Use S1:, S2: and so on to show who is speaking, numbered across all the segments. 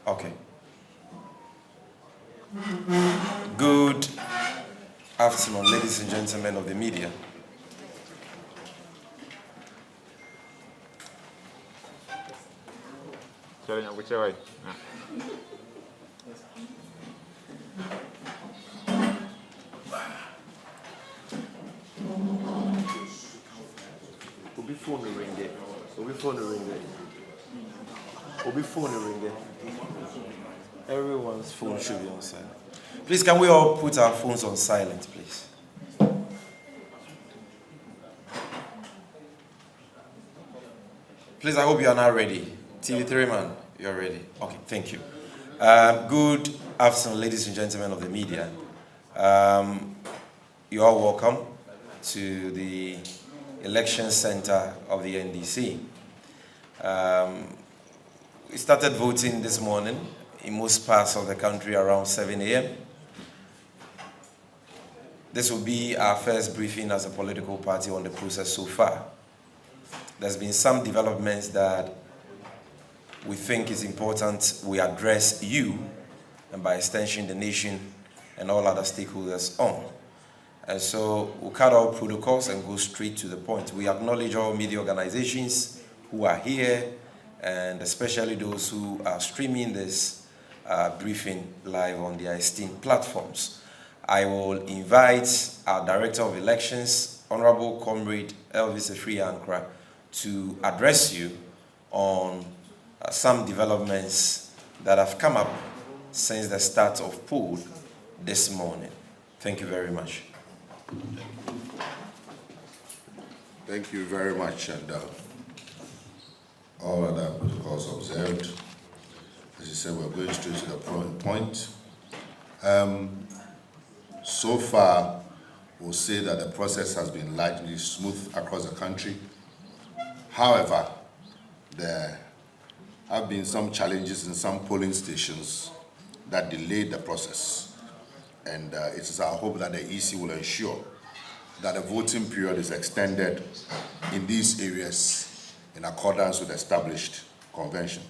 S1: Okay. Good afternoon, ladies and gentlemen of the media. Everyone's phone should be on silent. Please, can we all put our phones on silent, please? Please, I hope you are now ready. TV3 man, you're ready. Okay, thank you. Good afternoon, ladies and gentlemen of the media. You are welcome to the election center of the NDC. We started voting this morning in most parts of the country around 7 a.m. This will be our first briefing as a political party on the process so far. There's been some developments that we think is important we address you, and by extension the nation and all other stakeholders on. And so we'll cut all protocols and go straight to the point. We acknowledge all media organizations who are here, and especially those who are streaming this briefing live on their esteemed platforms. I will invite our Director of Elections, Honorable Comrade Elvis Efri-Ankra, to address you on some developments that have come up since the start of poll this morning. Thank you very much.
S2: Thank you very much, and all other protocols observed. As you said, we're going straight to the point. So far, we'll say that the process has been largely smooth across the country. However, there have been some challenges in some polling stations that delayed the process. And it is our hope that the EC will ensure that the voting period is extended in these areas in accordance with established convention.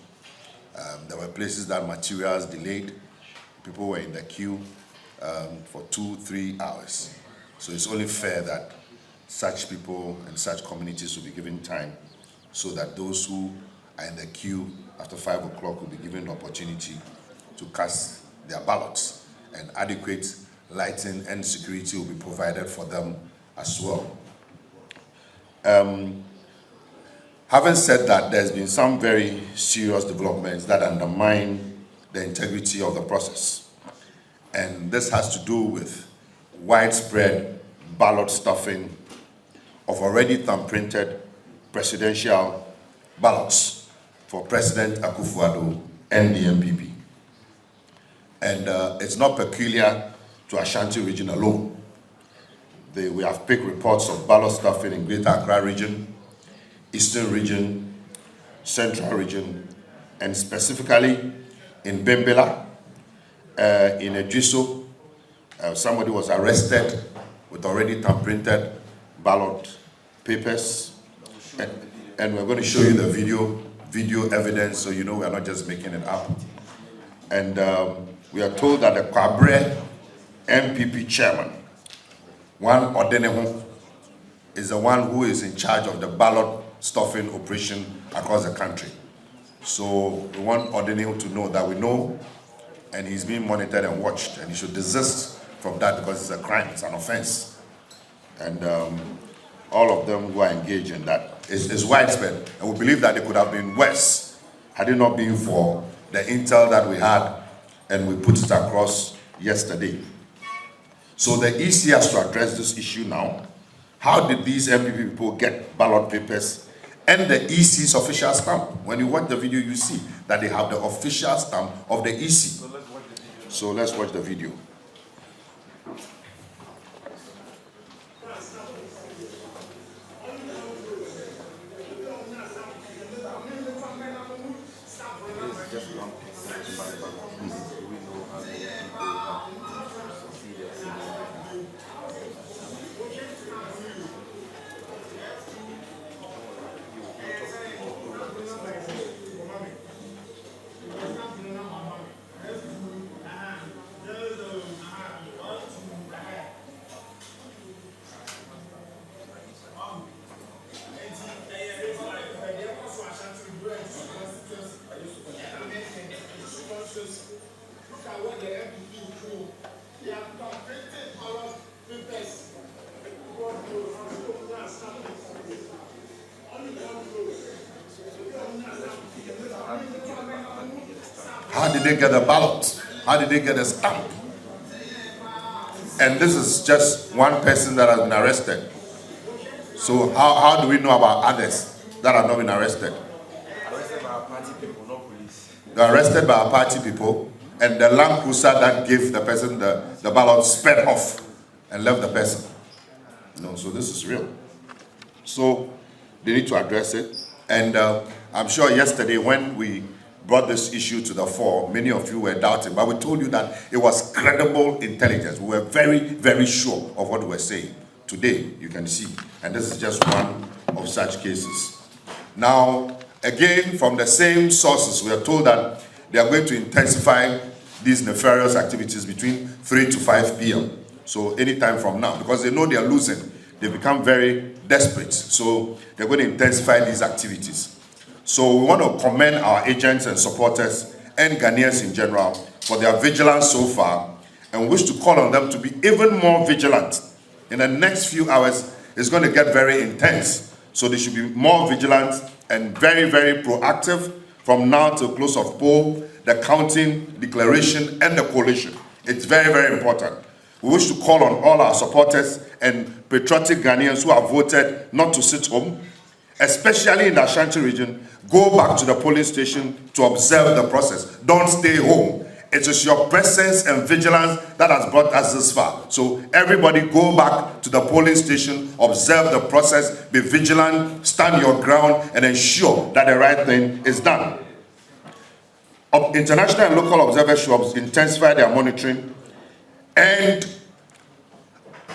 S2: There were places that materials delayed. People were in the queue for 2-3 hours. So it's only fair that such people and such communities will be given time so that those who are in the queue after 5 o'clock will be given the opportunity to cast their ballots, and adequate lighting and security will be provided for them as well. Having said that, there's been some very serious developments that undermine the integrity of the process. And this has to do with widespread ballot stuffing of already thumb-printed presidential ballots for President Akufo-Addo and the MPP. And it's not peculiar to Ashanti region alone. We have picked reports of ballot stuffing in Greater Accra region, Eastern region, Central region, and specifically in Bembela, in Edriso. Somebody was arrested with already thumb-printed ballot papers. And we're going to show you the video evidence, so you know we're not just making it up. And we are told that the Kwabre MPP chairman, One Odenehu, is the one who is in charge of the ballot stuffing operation across the country. So we want Odenehu to know that we know, and he's being monitored and watched, and he should desist from that because it's a crime, it's an offense. And all of them who are engaged in that is widespread, and we believe that it could have been worse had it not been for the intel that we had, and we put it across yesterday. So the EC has to address this issue now. How did these MPP people get ballot papers and the EC's official stamp? When you watch the video, you see that they have the official stamp of the EC. So let's watch the video. How did they get a ballot? How did they get a stamp? And this is just one person that has been arrested. So how do we know about others that have not been arrested?
S1: Arrested by our party people, not police.
S2: They're arrested by our party people, and the Land Cruiser that gave the person the ballot sped off and left the person. So this is real. So they need to address it. And I'm sure yesterday when we brought this issue to the fore, many of you were doubting, but we told you that it was credible intelligence. We were very, very sure of what we were saying. Today, you can see, and this is just one of such cases. Now, again, from the same sources, we are told that they are going to intensify these nefarious activities between 3 to 5 p.m. So anytime from now, because they know they are losing, they become very desperate. So they're going to intensify these activities. So we want to commend our agents and supporters and Ghanaians in general for their vigilance so far, and wish to call on them to be even more vigilant. In the next few hours, it's going to get very intense. So they should be more vigilant and very, very proactive from now till close of poll, the counting, declaration, and the collation. It's very, very important. We wish to call on all our supporters and patriotic Ghanaians who have voted not to sit home, especially in the Ashanti region. Go back to the polling station to observe the process. Don't stay home. It is your presence and vigilance that has brought us this far. So everybody go back to the polling station, observe the process, be vigilant, stand your ground, and ensure that the right thing is done. International and local observers should intensify their monitoring, and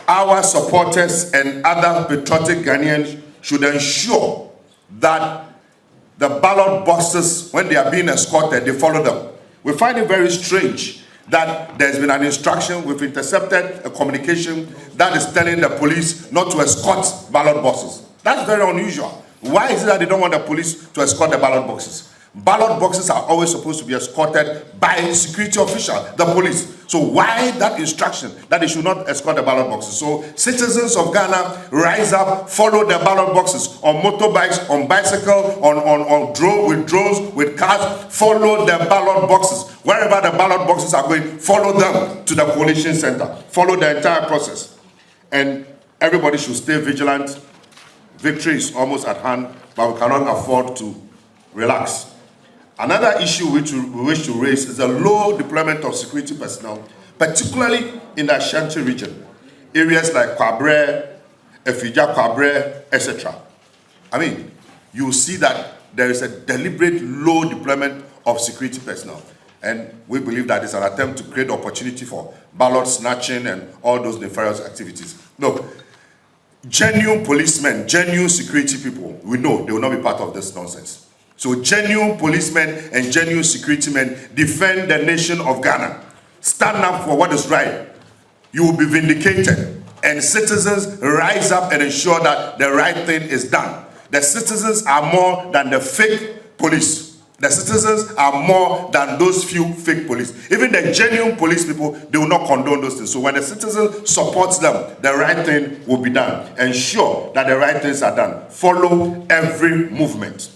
S2: our supporters and other patriotic Ghanaians should ensure that the ballot boxes, when they are being escorted, they follow them. We find it very strange that there's been an instruction, we've intercepted a communication that is telling the police not to escort ballot boxes. That's very unusual. Why is it that they don't want the police to escort the ballot boxes? Ballot boxes are always supposed to be escorted by security officials, the police. So why that instruction that they should not escort the ballot boxes? So citizens of Ghana, rise up, follow the ballot boxes on motorbikes, on bicycle, with drones, with cars. Follow the ballot boxes. Wherever the ballot boxes are going, follow them to the collation center. Follow the entire process. And everybody should stay vigilant. Victory is almost at hand, but we cannot afford to relax. Another issue which we wish to raise is the low deployment of security personnel, particularly in the Ashanti region, areas like Kwabre, Efija Kwabre, etc. I mean, you see that there is a deliberate low deployment of security personnel, and we believe that it's an attempt to create opportunity for ballot snatching and all those nefarious activities. Look, genuine policemen, genuine security people, we know they will not be part of this nonsense. So genuine policemen and genuine security men defend the nation of Ghana. Stand up for what is right. You will be vindicated. And citizens rise up and ensure that the right thing is done. The citizens are more than the fake police. The citizens are more than those few fake police. Even the genuine police people, they will not condone those things. So when the citizen supports them, the right thing will be done. Ensure that the right things are done. Follow every movement.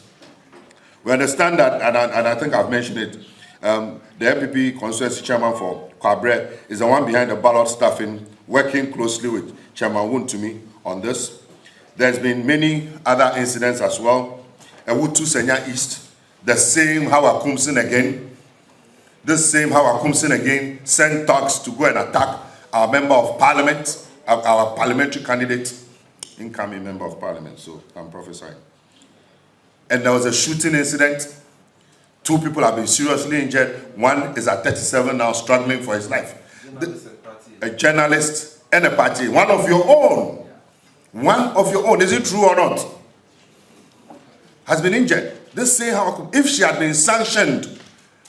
S2: We understand that, and I think I've mentioned it, the MPP constituency chairman for Kwabre is the one behind the ballot staffing, working closely with Chairman Wuntumi on this. There's been many other incidents as well. Ewutu Senya East, the same Hawa Kumsin again. This same Hawa Kumsin again sent thugs to go and attack our member of parliament, our parliamentary candidate, incoming member of parliament, so I'm prophesying. And there was a shooting incident. 2 people have been seriously injured. One is at 37 now, struggling for his life. A journalist and a party. One of your own. One of your own. Is it true or not? Has been injured. This say how, if she had been sanctioned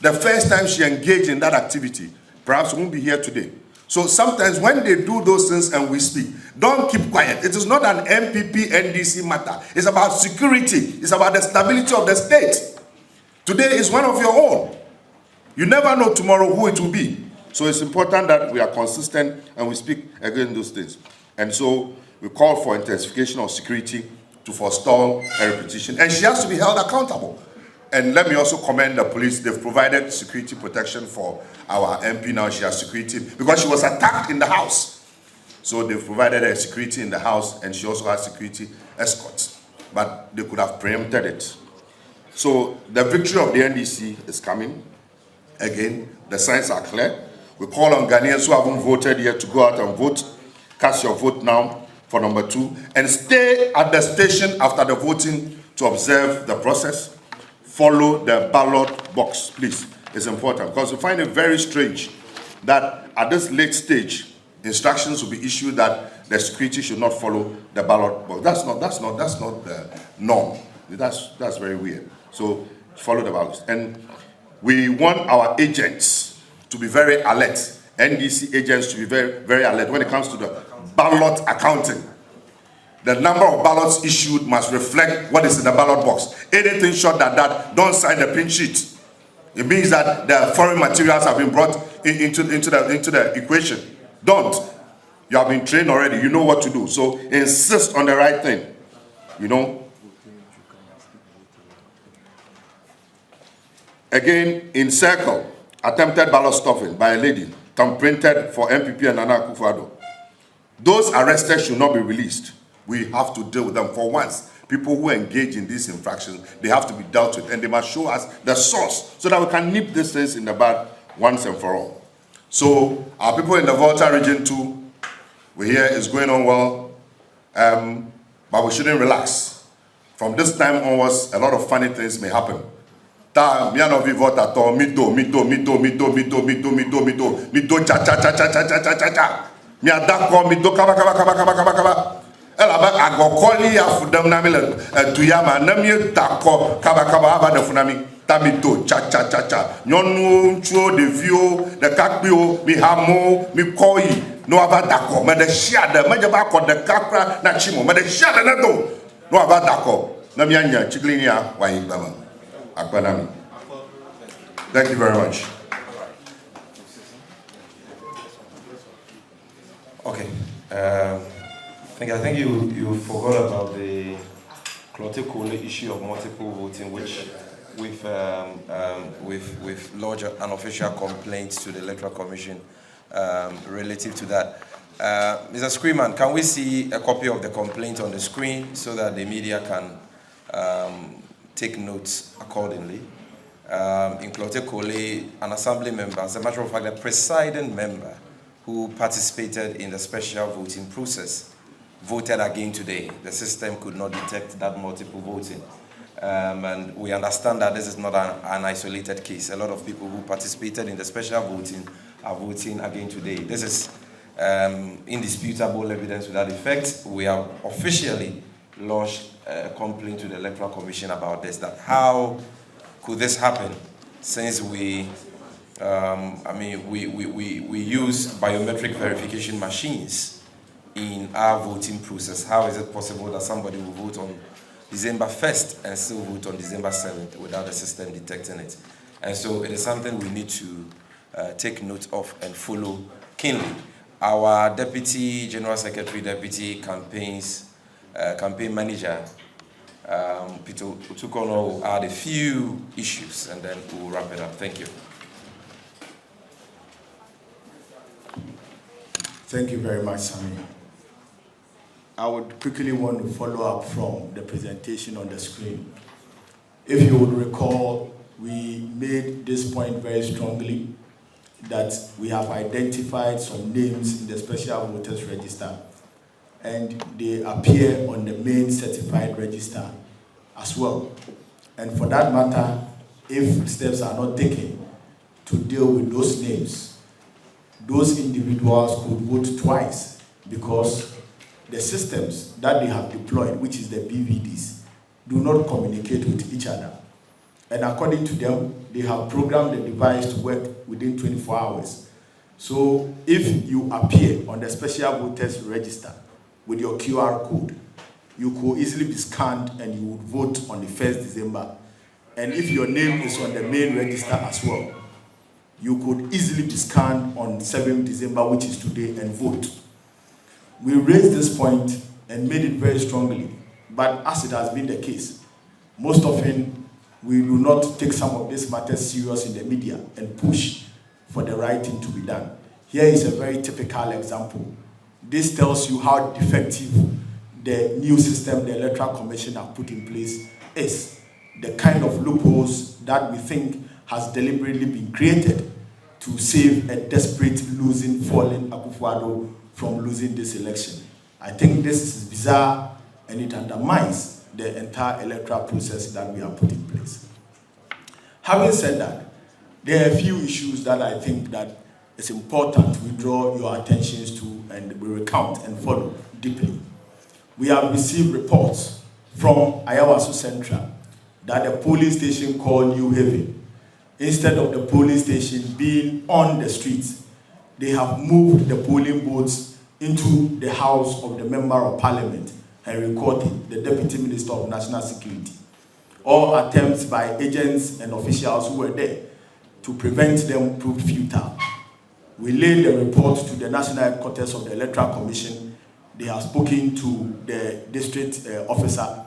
S2: the first time she engaged in that activity, perhaps we won't be here today. So sometimes when they do those things and we speak, don't keep quiet. It is not an MPP NDC matter. It's about security. It's about the stability of the state. Today is one of your own. You never know tomorrow who it will be. So it's important that we are consistent and we speak against those things. And so we call for intensification of security to forestall a repetition. And she has to be held accountable. And let me also commend the police. They've provided security protection for our MP now. She has security because she was attacked in the house. So they've provided her security in the house, and she also has security escorts. But they could have preempted it. So the victory of the NDC is coming. Again, the signs are clear. We call on Ghanaians who haven't voted yet to go out and vote. Cast your vote now for number 2. And stay at the station after the voting to observe the process. Follow the ballot box, please. It's important because we find it very strange that at this late stage, instructions will be issued that the security should not follow the ballot box. That's not the norm. That's very weird. So follow the ballot. And we want our agents to be very alert. NDC agents to be very, very alert when it comes to the ballot accounting. The number of ballots issued must reflect what is in the ballot box. Anything short than that, don't sign the print sheet. It means that the foreign materials have been brought into the equation. Don't. You have been trained already. You know what to do. So insist on the right thing. You know. Again, in circle, attempted ballot stuffing by a lady, thumb-printed for MPP and Nana Akufo-Addo. Those arrested should not be released. We have to deal with them. For once, people who engage in these infractions, they have to be dealt with, and they must show us the source so that we can nip these things in the bud once and for all. So our people in the Volta region too, we hear it's going on well, but we shouldn't relax. From this time onwards, a lot of funny things may happen. Ta miano vi vota to mito cha cha cha cha cha cha cha cha cha. Mi adako mito kaba. Elaba agokoli afudam na mele tuyama na mi dako kaba aba de funami tamito cha cha cha cha. Nyonu nchuo de vio de kakpio mi hamo mi koi no aba dako me de shiade me jeba ko de kakra na chimo me de shiade na do no aba dako na mi anya chiklinia wa ibama. Thank you very much.
S1: Okay. I think you forgot about the Clote-Cole issue of multiple voting, which we've lodged an official complaint to the Electoral Commission relative to that. Mr. Screeman, can we see a copy of the complaint on the screen so that the media can take notes accordingly? In Clote-Cole, an assembly member, as a matter of fact, a presiding member who participated in the special voting process, voted again today. The system could not detect that multiple voting. And we understand that this is not an isolated case. A lot of people who participated in the special voting are voting again today. This is indisputable evidence to that effect. We have officially lodged a complaint to the Electoral Commission about this, that how could this happen since we use biometric verification machines in our voting process. How is it possible that somebody will vote on December 1st and still vote on December 7th without the system detecting it? And so it is something we need to take note of and follow keenly. Our Deputy General Secretary, Deputy Campaign Manager, Peter Utukono, will add a few issues and then we'll wrap it up. Thank you.
S3: Thank you very much, Sami. I would quickly want to follow up from the presentation on the screen. If you would recall, we made this point very strongly that we have identified some names in the special voters register and they appear on the main certified register as well. And for that matter, if steps are not taken to deal with those names, those individuals could vote twice because the systems that they have deployed, which is the BVDs, do not communicate with each other. And according to them, they have programmed the device to work within 24 hours. So if you appear on the special voters register with your QR code, you could easily be scanned and you would vote on the 1st December. And if your name is on the main register as well, you could easily be scanned on 7th December, which is today, and vote. We raised this point and made it very strongly, but as it has been the case, most often we do not take some of these matters serious in the media and push for the right thing to be done. Here is a very typical example. This tells you how defective the new system the Electoral Commission have put in place is. The kind of loopholes that we think has deliberately been created to save a desperate fallen Akufo-Addo from losing this election. I think this is bizarre and it undermines the entire electoral process that we have put in place. Having said that, there are a few issues that I think that it's important we draw your attentions to and we recount and follow deeply. We have received reports from Ayawaso Central that the polling station called New Haven, instead of the polling station being on the streets, they have moved the polling booths into the house of the Member of Parliament, Henry Korte, the Deputy Minister of National Security. All attempts by agents and officials who were there to prevent them proved futile. We laid the report to the National Headquarters of the Electoral Commission. They have spoken to the district officer.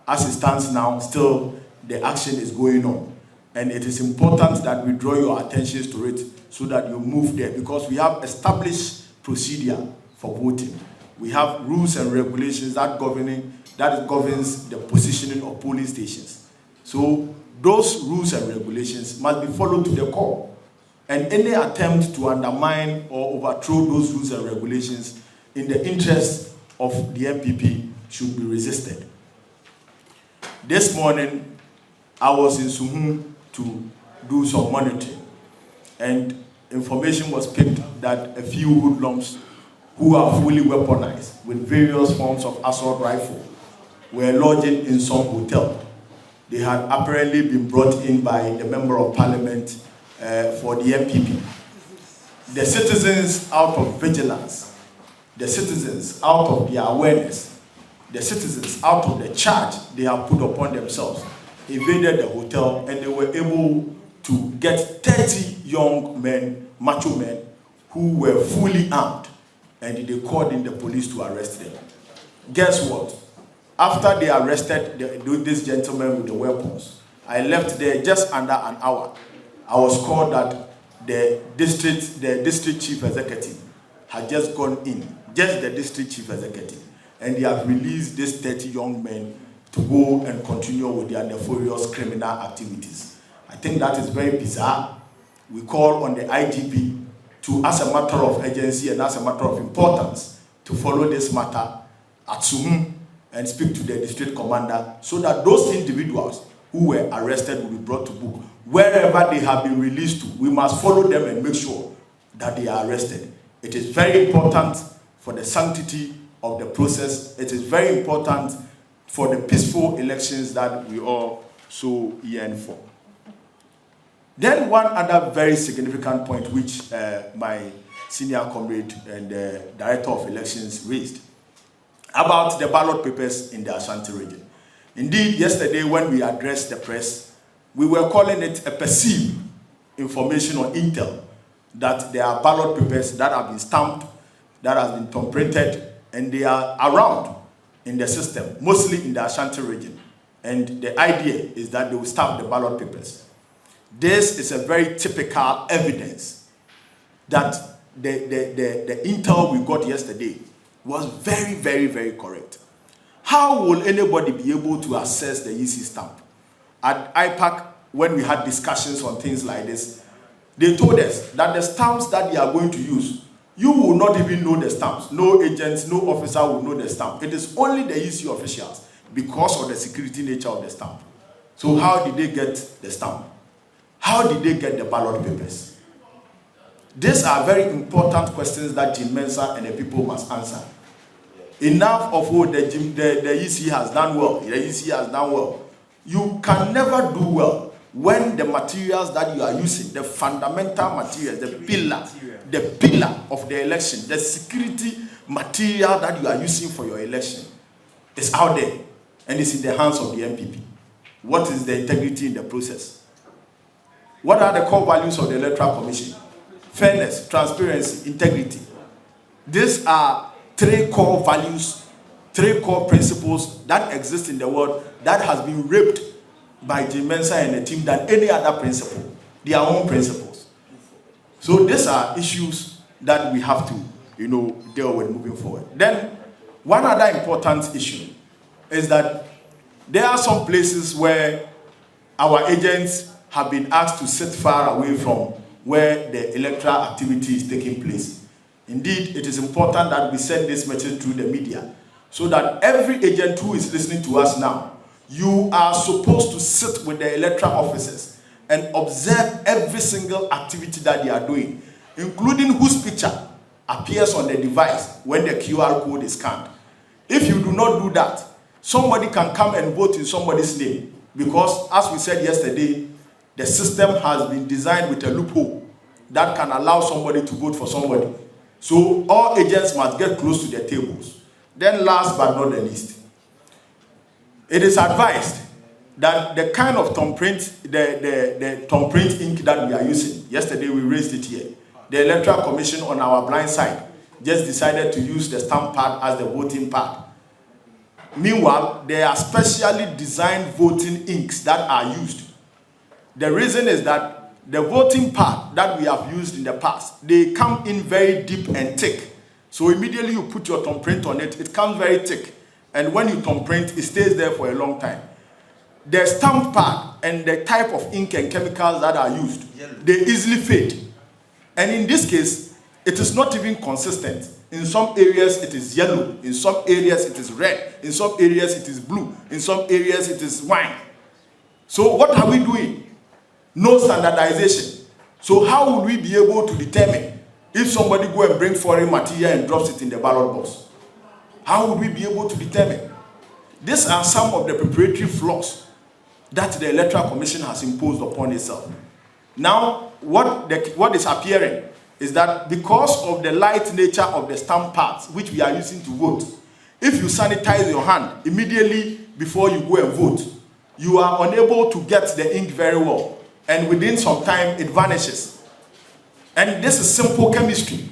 S3: As it stands now, still the action is going on. And it is important that we draw your attention to it so that you move there, because we have established procedure for voting. We have rules and regulations that governs the positioning of polling stations. So those rules and regulations must be followed to the core. And any attempt to undermine or overthrow those rules and regulations in the interest of the MPP should be resisted. This morning, I was in Suhum to do some monitoring, and information was picked that a few hoodlums who are fully weaponized with various forms of assault rifle were lodging in some hotel. They had apparently been brought in by the Member of Parliament for the MPP. The citizens, out of vigilance, the citizens, out of their awareness, the citizens, out of the charge they have put upon themselves, invaded the hotel, and they were able to get 30 young men, macho men, who were fully armed, and they called in the police to arrest them. Guess what? After they arrested this gentleman with the weapons, I left there just under an hour. I was called that the district chief executive had just gone in, just the district chief executive, and they have released these 30 young men to go and continue with their nefarious criminal activities. I think that is very bizarre. We call on the IGP to, as a matter of urgency and as a matter of importance, to follow this matter at Suhum and speak to the district commander so that those individuals who were arrested will be brought to book. Wherever they have been released to, we must follow them and make sure that they are arrested. It is very important for the sanctity of the process. It is very important for the peaceful elections that we all so yearn for. Then one other very significant point which my senior comrade and director of elections raised about the ballot papers in the Ashanti region. Indeed, yesterday when we addressed the press, we were calling it a perceived information or intel that there are ballot papers that have been stamped, that have been thumbprinted, and they are around in the system, mostly in the Ashanti region. And the idea is that they will stamp the ballot papers. This is a very typical evidence that the intel we got yesterday was very, very, very correct. How will anybody be able to assess the EC stamp? At IPAC, when we had discussions on things like this, they told us that the stamps that they are going to use, you will not even know the stamps. No agents, no officer will know the stamp. It is only the EC officials because of the security nature of the stamp. So how did they get the stamp? How did they get the ballot papers? These are very important questions that Jim Mensah and the people must answer. Enough of what the EC has done well. The EC has done well. You can never do well when the materials that you are using, the fundamental materials, the pillar of the election, the security material that you are using for your election is out there and it's in the hands of the MPP. What is the integrity in the process? What are the core values of the Electoral Commission? Fairness, transparency, integrity. These are three core values, three core principles that exist in the world that has been raped by Jim Mensah and the team than any other principle, their own principles. So these are issues that we have to, deal with moving forward. Then, one other important issue is that there are some places where our agents have been asked to sit far away from where the electoral activity is taking place. Indeed, it is important that we send this message through the media so that every agent who is listening to us now, you are supposed to sit with the electoral officers and observe every single activity that they are doing, including whose picture appears on the device when the QR code is scanned. If you do not do that, somebody can come and vote in somebody's name because, as we said yesterday, the system has been designed with a loophole that can allow somebody to vote for somebody. So all agents must get close to their tables. Then last but not the least, it is advised that the kind of thumbprint, the thumbprint ink that we are using, yesterday we raised it here, the Electoral Commission on our blind side just decided to use the stamp pad as the voting pad. Meanwhile, there are specially designed voting inks that are used. The reason is that the voting pad that we have used in the past, they come in very deep and thick. So immediately you put your thumbprint on it, it comes very thick. And when you thumbprint, it stays there for a long time. The stamp pad and the type of ink and chemicals that are used, they easily fade. And in this case, it is not even consistent. In some areas, it is yellow. In some areas, it is red. In some areas, it is blue. In some areas, it is wine. So what are we doing? No standardization. So how would we be able to determine if somebody go and bring foreign material and drops it in the ballot box? How would we be able to determine? These are some of the preparatory flaws that the Electoral Commission has imposed upon itself. Now, what is appearing is that because of the light nature of the stamp pads which we are using to vote, if you sanitize your hand immediately before you go and vote, you are unable to get the ink very well. And within some time, it vanishes. And this is simple chemistry.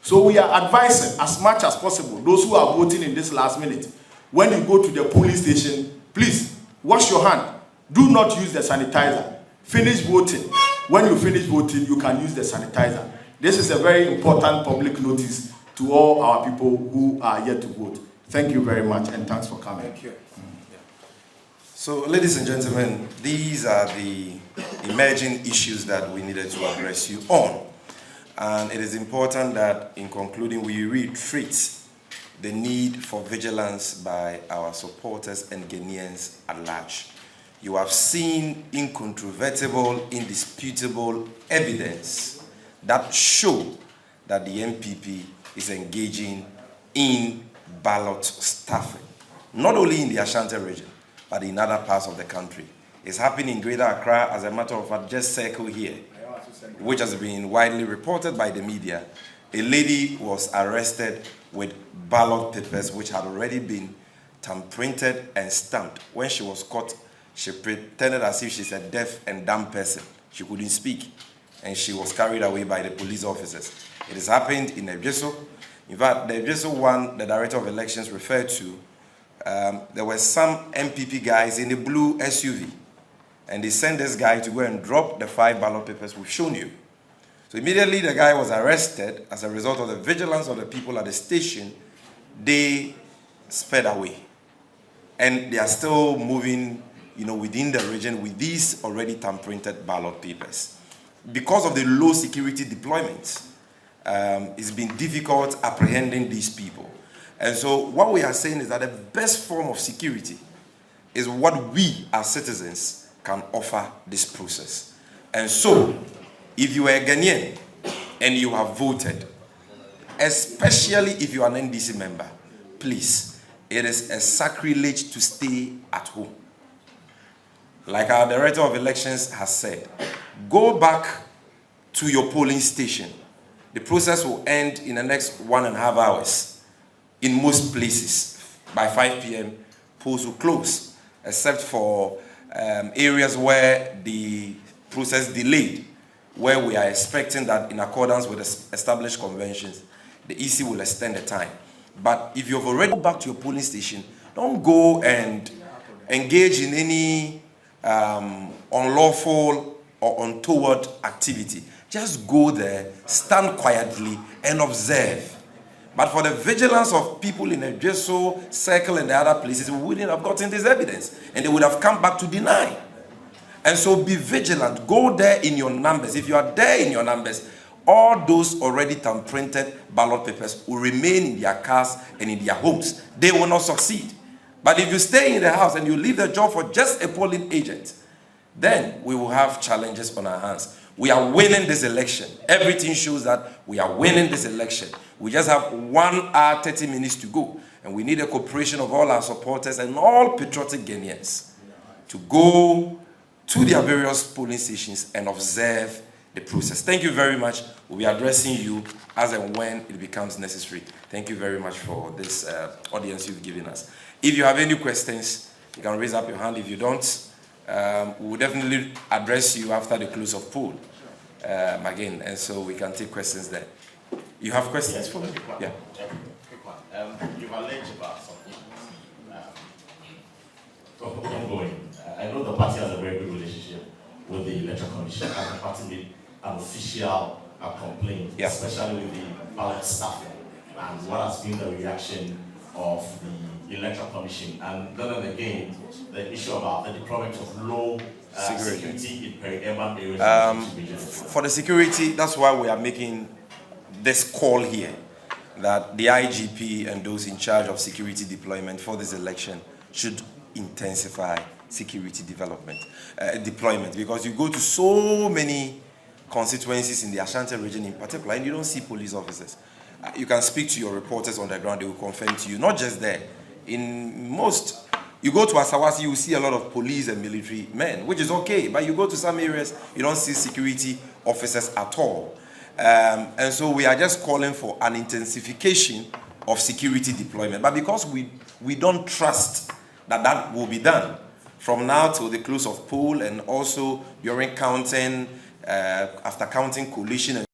S3: So we are advising as much as possible, those who are voting in this last minute, when you go to the polling station, please wash your hand. Do not use the sanitizer. Finish voting. When you finish voting, you can use the sanitizer. This is a very important public notice to all our people who are yet to vote. Thank you very much, and thanks for coming.
S1: Thank you. So, ladies and gentlemen, these are the emerging issues that we needed to address you on. And it is important that, in concluding, we reiterate the need for vigilance by our supporters and Ghanaians at large. You have seen incontrovertible, indisputable evidence that show that the NPP is engaging in ballot stuffing, not only in the Ashanti region, but in other parts of the country. It's happening in Greater Accra, as a matter of fact, just circle here, which has been widely reported by the media. A lady was arrested with ballot papers which had already been thumbprinted and stamped. When she was caught, she pretended as if she's a deaf and dumb person. She couldn't speak, and she was carried away by the police officers. It has happened in Ebjeso. In fact, the Ebjeso one, the Director of Elections referred to, there were some MPP guys in a blue SUV, and they sent this guy to go and drop the 5 ballot papers we've shown you. So immediately the guy was arrested as a result of the vigilance of the people at the station. They sped away, and they are still moving, within the region with these already thumbprinted ballot papers. Because of the low security deployments, it's been difficult apprehending these people. And so what we are saying is that the best form of security is what we as citizens can offer this process. And so, if you are a Ghanaian and you have voted, especially if you are an NDC member, please, it is a sacrilege to stay at home. Like our Director of Elections has said, go back to your polling station. The process will end in the next 1.5 hours. In most places, by 5 p.m., polls will close, except for areas where the process delayed, where we are expecting that in accordance with the established conventions, the EC will extend the time. But if you've already gone back to your polling station, don't go and engage in any unlawful or untoward activity. Just go there, stand quietly, and observe. But for the vigilance of people in the Jeso circle and the other places, we wouldn't have gotten this evidence, and they would have come back to deny. And so be vigilant. Go there in your numbers. If you are there in your numbers, all those already printed ballot papers will remain in their cars and in their homes. They will not succeed. But if you stay in the house and you leave the job for just a polling agent, then we will have challenges on our hands. We are winning this election. Everything shows that we are winning this election. We just have 1 hour, 30 minutes to go. And we need the cooperation of all our supporters and all patriotic Ghanaians to go to their various polling stations and observe the process. Thank you very much. We'll be addressing you as and when it becomes necessary. Thank you very much for this audience you've given us. If you have any questions, you can raise up your hand. If you don't, we will definitely address you after the close of poll again, and so we can take questions there. You have questions for me? Yeah.
S4: Quick one. You've alleged about something ongoing. I know the party has a very good relationship with the Electoral Commission, and the party made an official complaint, especially with the ballot staffing, and what has been the reaction of the Electoral Commission. And then again, the issue about the deployment of low security in peri-urban areas.
S1: For the security, that's why we are making this call here, that the IGP and those in charge of security deployment for this election should intensify security deployment, because you go to so many constituencies in the Ashanti region in particular, and you don't see police officers. You can speak to your reporters on the ground, they will confirm to you, not just there. In most, you go to Asawasi, you will see a lot of police and military men, which is okay, but you go to some areas, you don't see security officers at all. And so we are just calling for an intensification of security deployment. But because we don't trust that that will be done from now till the close of poll, and also during counting, after counting coalition and